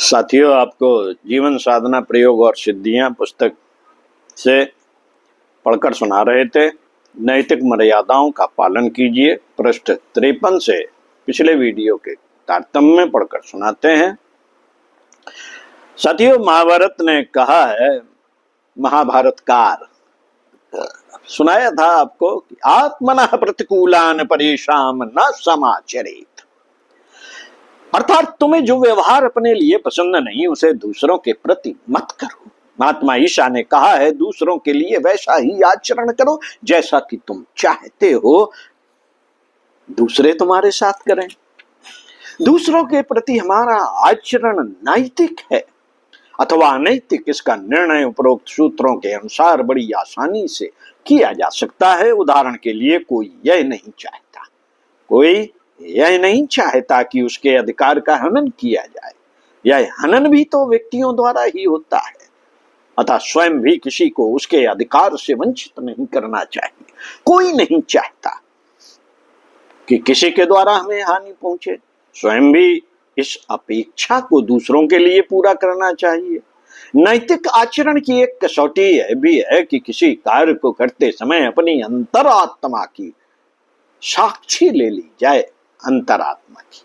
साथियों, आपको जीवन साधना प्रयोग और सिद्धियां पुस्तक से पढ़कर सुना रहे थे। नैतिक मर्यादाओं का पालन कीजिए, पृष्ठ 53 से पिछले वीडियो के तारतम्य में पढ़कर सुनाते हैं। साथियों, महाभारत ने कहा है, महाभारतकार सुनाया था आपको कि आत्मनः प्रतिकूलान परेशान न समाचरेत, अर्थात तुम्हें जो व्यवहार अपने लिए पसंद नहीं उसे दूसरों के प्रति मत करो। महात्मा ईशा ने कहा है, दूसरों के लिए वैसा ही आचरण करो जैसा कि तुम चाहते हो दूसरे तुम्हारे साथ करें। दूसरों के प्रति हमारा आचरण नैतिक है अथवा अनैतिक, इसका निर्णय उपरोक्त सूत्रों के अनुसार बड़ी आसानी से किया जा सकता है। उदाहरण के लिए, कोई यह नहीं चाहता कि उसके अधिकार का हनन किया जाए। यह हनन भी तो व्यक्तियों द्वारा ही होता है, अतः स्वयं भी किसी को उसके अधिकार से वंचित नहीं करना चाहिए। कोई नहीं चाहता कि किसी के द्वारा हमें हानि पहुंचे, स्वयं भी इस अपेक्षा को दूसरों के लिए पूरा करना चाहिए। नैतिक आचरण की एक कसौटी यह भी है कि किसी कार्य को करते समय अपनी अंतरात्मा की साक्षी ले ली जाए। अंतरात्मा की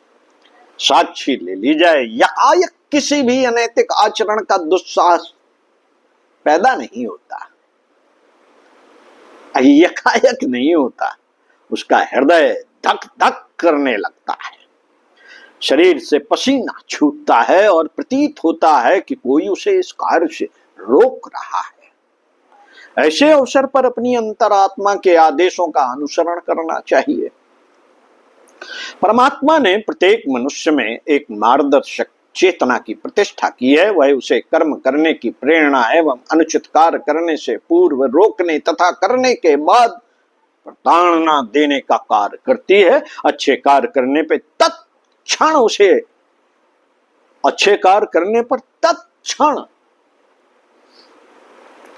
साक्षी ले ली जाए। यकायक किसी भी अनैतिक आचरण का दुस्साहस पैदा नहीं होता, यकायक नहीं होता। उसका हृदय धक धक करने लगता है, शरीर से पसीना छूटता है और प्रतीत होता है कि कोई उसे इस कार्य से रोक रहा है। ऐसे अवसर पर अपनी अंतरात्मा के आदेशों का अनुसरण करना चाहिए। परमात्मा ने प्रत्येक मनुष्य में एक मार्गदर्शक चेतना की प्रतिष्ठा की है। वह उसे कर्म करने की प्रेरणा एवं अनुचित कार्य करने से पूर्व रोकने तथा करने के बाद प्रताड़ना देने का कार्य करती है। अच्छे कार्य करने पर तत्क्षण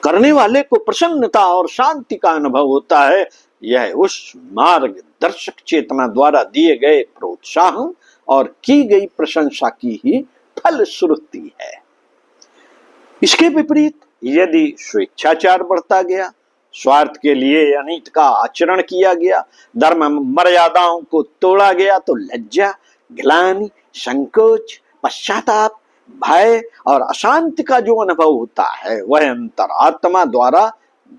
करने वाले को प्रसन्नता और शांति का अनुभव होता है। यह उस मार्गदर्शक चेतना द्वारा दिए गए प्रोत्साहन और की गई प्रशंसा की ही फलश्रुति है। इसके विपरीत यदि स्वेच्छाचार बढ़ता गया, स्वार्थ के लिए अनित का आचरण किया गया, धर्म मर्यादाओं को तोड़ा गया, तो लज्जा, ग्लानि, संकोच, पश्चाताप, भय और अशांति का जो अनुभव होता है वह अंतरात्मा द्वारा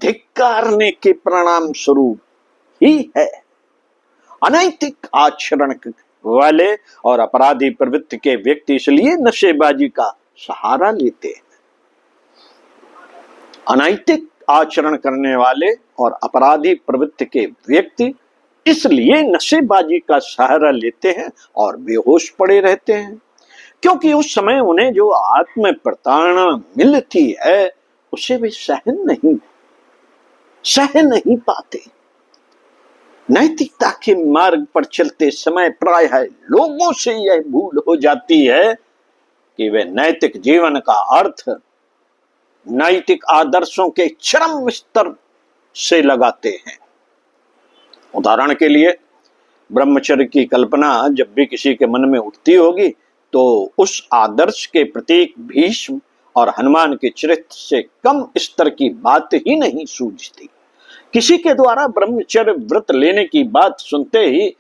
धिक्कारने के परिणाम स्वरूप ही है। अनैतिक आचरण वाले और अपराधी प्रवृत्ति के व्यक्ति इसलिए नशेबाजी का सहारा लेते हैं। अनैतिक आचरण करने वाले और अपराधी प्रवृत्ति के व्यक्ति इसलिए नशेबाजी का सहारा लेते हैं और बेहोश पड़े रहते हैं, क्योंकि उस समय उन्हें जो आत्म प्रताड़ना मिलती है उसे वे सहन नहीं पाते। नैतिकता के मार्ग पर चलते समय प्रायः लोगों से यह भूल हो जाती है कि वे नैतिक जीवन का अर्थ नैतिक आदर्शों के चरम स्तर से लगाते हैं। उदाहरण के लिए, ब्रह्मचर्य की कल्पना जब भी किसी के मन में उठती होगी तो उस आदर्श के प्रतीक भीष्म और हनुमान के चरित्र से कम स्तर की बात ही नहीं सूझती। किसी के द्वारा ब्रह्मचर्य व्रत लेने की बात सुनते ही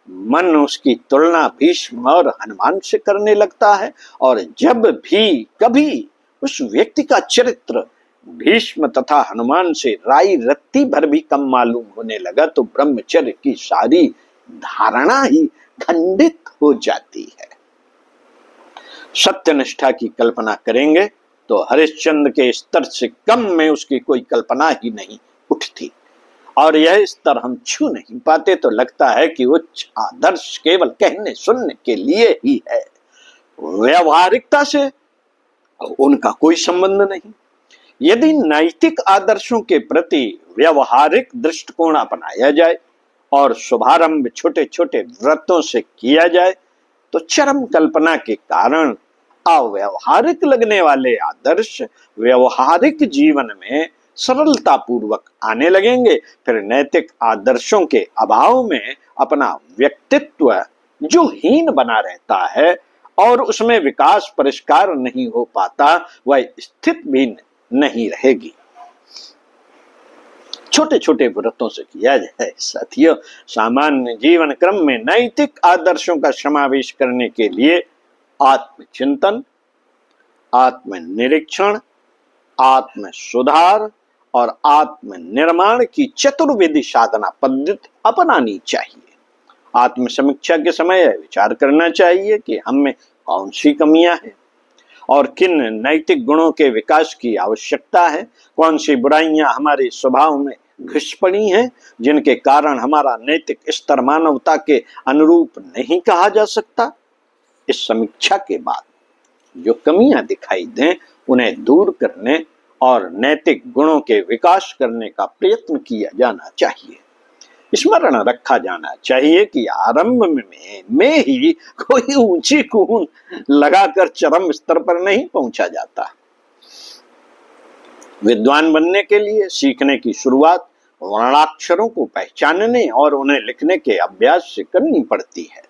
मन उसकी तुलना भीष्म और हनुमान से करने लगता है, और जब भी कभी उस व्यक्ति का चरित्र भीष्म तथा हनुमान से राई रत्ती भर भी कम मालूम होने लगा तो ब्रह्मचर्य की सारी धारणा ही खंडित हो जाती है। सत्यनिष्ठा की कल्पना करेंगे तो हरिश्चंद्र के स्तर से कम में उसकी कोई कल्पना ही नहीं उठती, और यह स्तर हम छू नहीं पाते तो लगता है कि उच्च आदर्श केवल कहने सुनने के लिए ही है, व्यवहारिकता से उनका कोई संबंध नहीं। यदि नैतिक आदर्शों के प्रति व्यवहारिक दृष्टिकोण अपनाया जाए और शुभारंभ छोटे छोटे व्रतों से किया जाए तो चरम कल्पना के कारण अव्यवहारिक लगने वाले आदर्श व्यवहारिक जीवन में सरलता पूर्वक आने लगेंगे। फिर नैतिक आदर्शों के अभाव में अपना व्यक्तित्व जो हीन बना रहता है और उसमें विकास परिष्कार नहीं हो पाता, वह स्थित भी नहीं रहेगी। छोटे छोटे व्रतों से किया जाए। साथियों, सामान्य जीवन क्रम में नैतिक आदर्शों का समावेश करने के लिए आत्मचिंतन, आत्मनिरीक्षण, आत्म सुधार और आत्म निर्माण की चतुर्विधि साधना पद्धति अपनानी चाहिए। आत्म समीक्षा के समय विचार करना चाहिए कि हम में कौन सी कमियां हैं और किन नैतिक गुणों के विकास की आवश्यकता है, कौन सी बुराइयां हमारे स्वभाव में घुस पड़ी हैं जिनके कारण हमारा नैतिक स्तर मानवता के अनुरूप नहीं कहा जा सकता। इस समीक्षा के बाद जो कमियां दिखाई दें उन्हें दूर करने और नैतिक गुणों के विकास करने का प्रयत्न किया जाना चाहिए। स्मरण रखा जाना चाहिए कि आरंभ में ही कोई ऊंची कूद लगाकर चरम स्तर पर नहीं पहुंचा जाता। विद्वान बनने के लिए सीखने की शुरुआत वर्णाक्षरों को पहचानने और उन्हें लिखने के अभ्यास से करनी पड़ती है।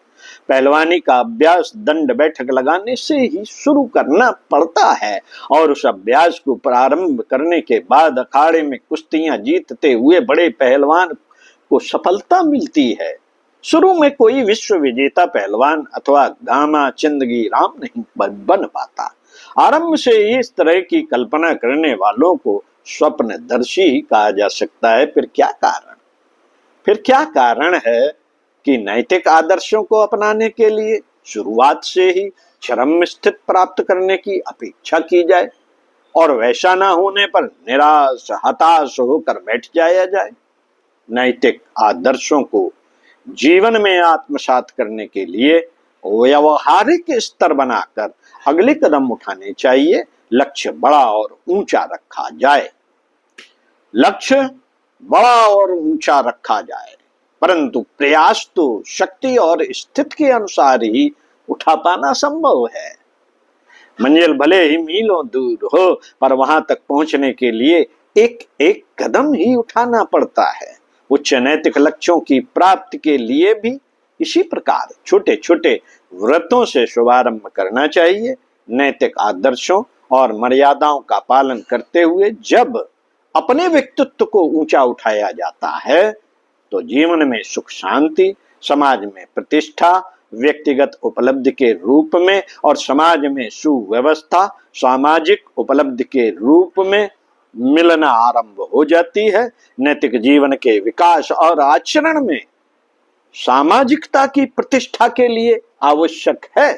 पहलवानी का अभ्यास दंड बैठक लगाने से ही शुरू करना पड़ता है और उस अभ्यास को प्रारंभ करने के बाद अखाड़े में कुश्तियां जीतते हुए बड़े पहलवान को सफलता मिलती है। शुरू में कोई विश्व विजेता पहलवान अथवा गामा चिंदगी राम नहीं बन पाता। आरंभ से ही इस तरह की कल्पना करने वालों को स्वप्नदर्शी ही कहा जा सकता है। फिर क्या कारण है कि नैतिक आदर्शों को अपनाने के लिए शुरुआत से ही चरम स्थिति प्राप्त करने की अपेक्षा की जाए और वैसा न होने पर निराश हताश होकर बैठ जाया जाए। नैतिक आदर्शों को जीवन में आत्मसात करने के लिए व्यवहारिक स्तर बनाकर अगले कदम उठाने चाहिए। लक्ष्य बड़ा और ऊंचा रखा जाए। परंतु प्रयास तो शक्ति और स्थिति के अनुसार ही उठा पाना संभव है। मंजिल भले ही मीलों दूर हो, पर वहां तक पहुंचने के लिए एक एक कदम ही उठाना पड़ता है। उच्च नैतिक लक्ष्यों की प्राप्ति के लिए भी इसी प्रकार छोटे छोटे व्रतों से शुभारंभ करना चाहिए। नैतिक आदर्शों और मर्यादाओं का पालन करते हुए जब अपने व्यक्तित्व को ऊंचा उठाया जाता है तो जीवन में सुख शांति, समाज में प्रतिष्ठा, व्यक्तिगत उपलब्धि के रूप में और समाज में सुव्यवस्था सामाजिक उपलब्धि के रूप में मिलना आरंभ हो जाती है। नैतिक जीवन के विकास और आचरण में सामाजिकता की प्रतिष्ठा के लिए आवश्यक है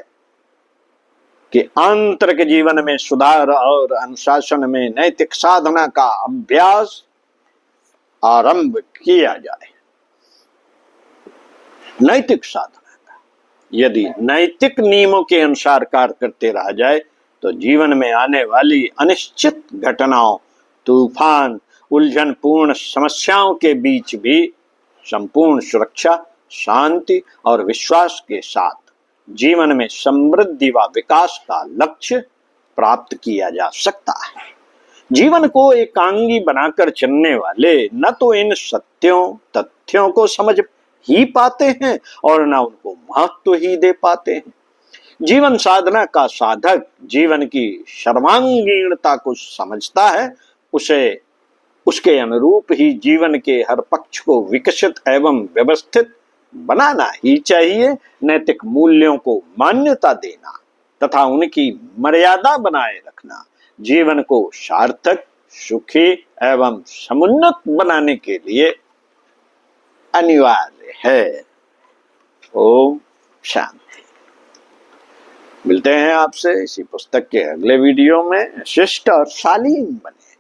कि आंतरिक जीवन में सुधार और अनुशासन में नैतिक साधना का अभ्यास आरंभ किया जाए। नैतिक साधना का यदि नैतिक नियमों के अनुसार कार्य करते रहा जाए तो जीवन में आने वाली अनिश्चित घटनाओं, तूफान, उलझनपूर्ण समस्याओं के बीच भी संपूर्ण सुरक्षा, शांति और विश्वास के साथ जीवन में समृद्धि व विकास का लक्ष्य प्राप्त किया जा सकता है। जीवन को एकांगी बनाकर चलने वाले न तो इन तथ्यों को समझ ही पाते हैं और न उनको महत्व ही दे पाते हैं। जीवन साधना का साधक जीवन की सर्वांगीणता को समझता है, उसे उसके अनुरूप ही जीवन के हर पक्ष को विकसित एवं व्यवस्थित बनाना ही चाहिए। नैतिक मूल्यों को मान्यता देना तथा उनकी मर्यादा बनाए रखना जीवन को सार्थक, सुखी एवं समुन्नत बनाने के लिए अनिवार्य है। ओम शांति। मिलते हैं आपसे इसी पुस्तक के अगले वीडियो में। शिष्ट और शालीन बने।